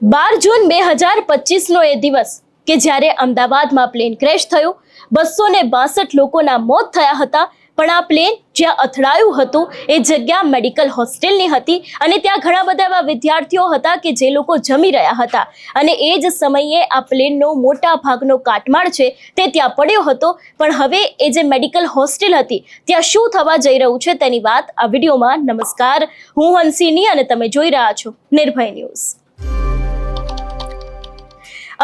12 જૂન 2025નો એ દિવસ કે જ્યારે અમદાવાદમાં પ્લેન ક્રેશ થયું, 262 લોકોના મોત થયા હતા. પણ આ પ્લેન જ્યાં અથડાયું હતું એ જગ્યા મેડિકલ હોસ્ટેલની હતી અને ત્યાં ઘણા બધા એવા વિદ્યાર્થીઓ હતા કે જે લોકો જમી રહ્યા હતા અને એ જ સમયે આ પ્લેનનો મોટા ભાગનો કાટમાળ છે તે ત્યાં પડ્યો હતો. પણ હવે એ જે મેડિકલ હોસ્ટેલ હતી ત્યાં શું થવા જઈ રહ્યું છે તેની વાત આ વિડીયોમાં. નમસ્કાર, હું હંસિની અને તમે જોઈ રહ્યા છો નિર્ભય ન્યૂઝ.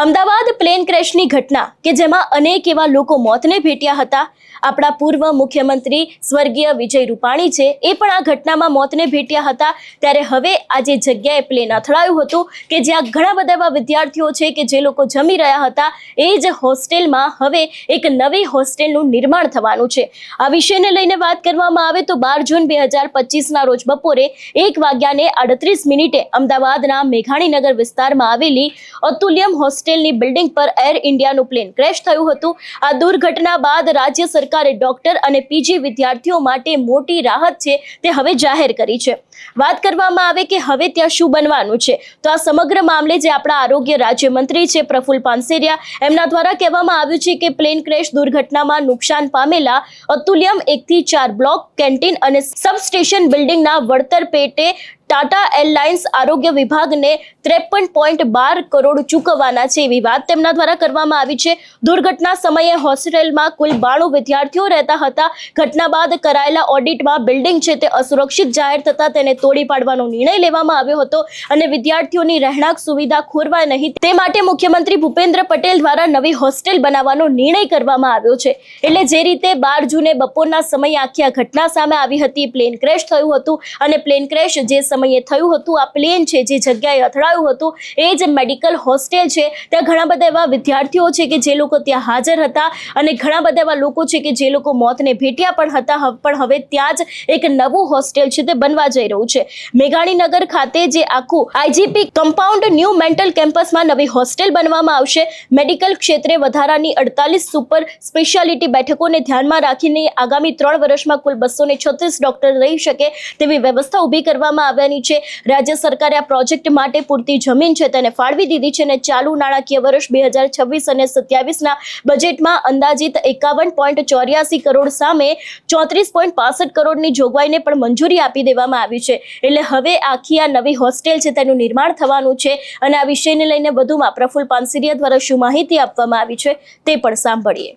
અમદાવાદ પ્લેન ક્રેશની ઘટના કે જેમાં અનેક એવા લોકો મોતને ભેટ્યા હતા. આપણા પૂર્વ મુખ્યમંત્રી સ્વર્ગીય વિજય રૂપાણી છે એ પણ આ ઘટનામાં મોતને ભેટ્યા હતા. ત્યારે હવે આ જે જગ્યાએ પ્લેન અથડાયું હતું કે જ્યાં ઘણા બધા એવા વિદ્યાર્થીઓ છે કે જે લોકો જમી રહ્યા હતા, એ જ હોસ્ટેલમાં હવે એક નવી હોસ્ટેલનું નિર્માણ થવાનું છે. આ વિષયને લઈને વાત કરવામાં આવે તો 12 જૂન 2025ના રોજ બપોરે 1:38 અમદાવાદના મેઘાણીનગર વિસ્તારમાં આવેલી અતુલ્યમ હોસ્ટેલની બિલ્ડિંગ પર એર ઇન્ડિયાનું પ્લેન ક્રેશ થયું હતું. આ દુર્ઘટના બાદ રાજ્ય સરકારે ડોક્ટર અને પીજી વિદ્યાર્થીઓ માટે મોટી રાહત છે તે હવે જાહેર કરી છે. વાત કરવામાં આવે કે હવે ત્યાં શું બનવાનું છે તો આ સમગ્ર મામલે જે આપણા આરોગ્ય રાજ્યમંત્રી છે પ્રફુલ પાનસેરિયા, એમના દ્વારા કહેવામાં આવ્યું છે કે પ્લેન ક્રેશ દુર્ઘટનામાં નુકસાન પામેલા અતુલ્યમ 1 થી 4 બ્લોક, કેન્ટીન અને સબસ્ટેશન બિલ્ડિંગના વળતર પેટે ટાટા એરલાઇન્સ આરોગ્ય વિભાગને 53.12 કરોડ ચૂકવવાના છે એવી વાત તેમના દ્વારા કરવામાં આવી છે. દુર્ઘટના સમયે હોસ્ટેલમાં કુલ 92 વિદ્યાર્થીઓ રહેતા હતા. ઘટના બાદ કરાયેલા ઓડિટમાં બિલ્ડિંગ છે તે અસુરક્ષિત જાહેર થતા તેને તોડી પાડવાનો નિર્ણય લેવામાં આવ્યો હતો અને વિદ્યાર્થીઓની રહેણાંક સુવિધા ખોરવાય નહીં તે માટે મુખ્યમંત્રી ભૂપેન્દ્ર પટેલ દ્વારા નવી હોસ્ટેલ બનાવવાનો નિર્ણય કરવામાં આવ્યો છે. એટલે જે રીતે 12 જૂને બપોરના સમયે આખી આ ઘટના સામે આવી હતી, પ્લેન ક્રેશ થયું હતું અને પ્લેન ક્રેશ જે સમયે થયું હતું, આ પ્લેન છે જે જગ્યાએ અથડાયું હતું એ જ મેડિકલ હોસ્ટેલ છે. ત્યાં ઘણા બધા એવા વિદ્યાર્થીઓ છે કે જે લોકો ત્યાં હાજર હતા અને ઘણા બધા એવા લોકો છે કે જે લોકો મોતને ભેટ્યા પણ હતા. પણ હવે ત્યાં જ એક નવું હોસ્ટેલ છે તે બનવા જઈ રહ્યું છે. મેઘાણીનગર ખાતે જે આખું આઈજીપી કમ્પાઉન્ડ ન્યૂ મેન્ટલ કેમ્પસમાં નવી હોસ્ટેલ બનવામાં આવશે. મેડિકલ ક્ષેત્રે વધારાની 48 સુપર સ્પેશિયાલિટી બેઠકોને ધ્યાનમાં રાખીને આગામી 3 વર્ષમાં કુલ 236 ડોક્ટર રહી શકે તેવી વ્યવસ્થા ઊભી કરવામાં આવ્યાની છે. રાજ્ય સરકારે આ પ્રોજેક્ટ માટે પૂરતી જમીન છે તેને ફાળવી દીધી છે અને ચાલુ નાણાકીય વર્ષ 2026 અને 27ના બજેટમાં અંદાજિત 51.84 કરોડ સામે 34.65 કરોડની જોગવાઈને પણ મંજૂરી આપી દેવામાં આવી છે. એટલે હવે આખી આ નવી હોસ્ટેલ છે તેનું નિર્માણ થવાનું છે અને આ વિષયને લઈને વધુમાં પ્રફુલ પાનસેરિયા દ્વારા શું માહિતી આપવામાં આવી છે તે પણ સાંભળીએ.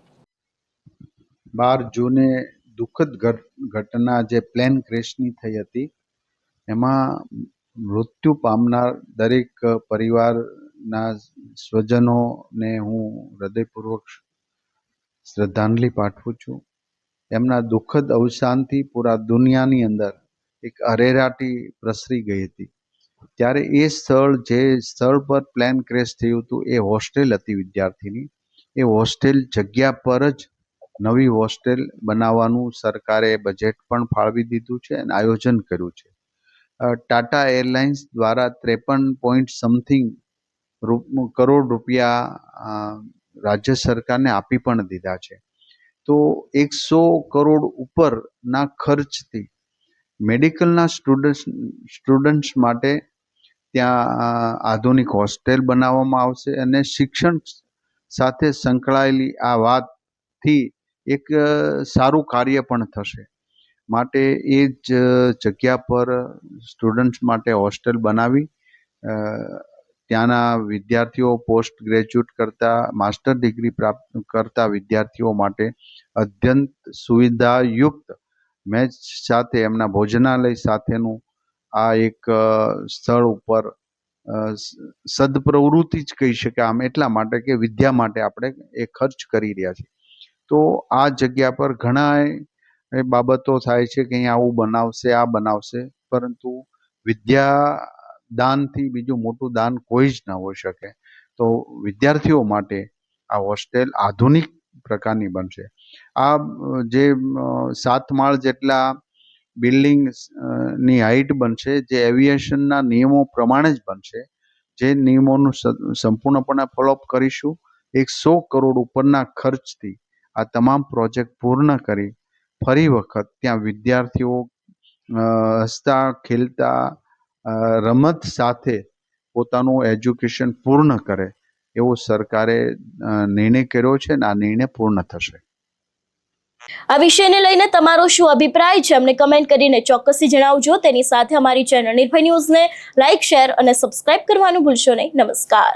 12 જૂને દુઃખદ ઘટના જે પ્લેન ક્રેશની થઈ હતી એમાં મૃત્યુ પામનાર દરેક પરિવારના સ્વજનોને હું હૃદયપૂર્વક શ્રદ્ધાંજલિ પાઠવું છું. એમના દુઃખદ અવસાનથી પૂરા દુનિયાની અંદર એક અરેરાટી પ્રસરી ગઈ હતી. ત્યારે એ સ્થળ પર પ્લેન ક્રેશ થયું હતું એ હોસ્ટેલ હતી વિદ્યાર્થીની. એ હોસ્ટેલ જગ્યા પર જ નવી હોસ્ટેલ બનાવવાનું સરકારે બજેટ પણ ફાળવી દીધું છે અને આયોજન કર્યું છે. ટાટા એરલાઇન્સ દ્વારા 53 કરોડ રૂપિયા રાજ્ય સરકારને આપી પણ દીધા છે. તો 100 કરોડ ઉપરના ખર્ચથી મેડિકલના સ્ટુડન્ટ્સ માટે ત્યાં આધુનિક હોસ્ટેલ બનાવવામાં આવશે અને શિક્ષણ સાથે સંકળાયેલી આ વાતથી એક સારું કાર્ય પણ થશે. માટે એ જ જગ્યા પર સ્ટુડન્ટ્સ માટે હોસ્ટેલ બનાવી ત્યાંના વિદ્યાર્થીઓ, પોસ્ટ ગ્રેજ્યુએટ કરતા, માસ્ટર ડિગ્રી પ્રાપ્ત કરતા વિદ્યાર્થીઓ માટે અત્યંત સુવિધાયુક્ત મેચ સાથે એમના ભોજનાલય સાથેનું આ એક સ્થળ ઉપર સદપ્રવૃત્તિ જ કહી શકાય આમ, એટલા માટે કે વિદ્યા માટે આપણે એ ખર્ચ કરી રહ્યા છીએ. તો આ જગ્યા પર ઘણા એ બાબતો થાય છે કે અહીંયા આવું બનાવશે, આ બનાવશે, પરંતુ વિદ્યા દાનથી બીજું મોટું દાન કોઈ જ ના હોઈ શકે. તો વિદ્યાર્થીઓ માટે આ હોસ્ટેલ આધુનિક પ્રકારની બનશે. આ જે 7 માળ જેટલા બિલ્ડિંગ ની હાઈટ બનશે જે એવિએશનના નિયમો પ્રમાણે જ બનશે. જે નિયમોનું સંપૂર્ણપણે ફોલોઅપ કરીશું. 100 કરોડ ઉપરના ખર્ચથી આ તમામ પ્રોજેક્ટ પૂર્ણ કરી ફરી વખત ત્યાં વિદ્યાર્થીઓ હસતા ખેલતા રમત સાથે પોતાનું એજ્યુકેશન પૂર્ણ કરે એવો સરકારે નિર્ણય કર્યો છે અને આ નિર્ણય પૂર્ણ થશે. આ વિષયને લઈને તમારો શું અભિપ્રાય છે અમને કમેન્ટ કરીને ચોક્કસથી જણાવજો. તેની સાથે અમારી ચેનલ નિર્ભય ન્યૂઝને લાઇક, શેર અને સબસ્ક્રાઇબ કરવાનું ભૂલશો નહીં. નમસ્કાર.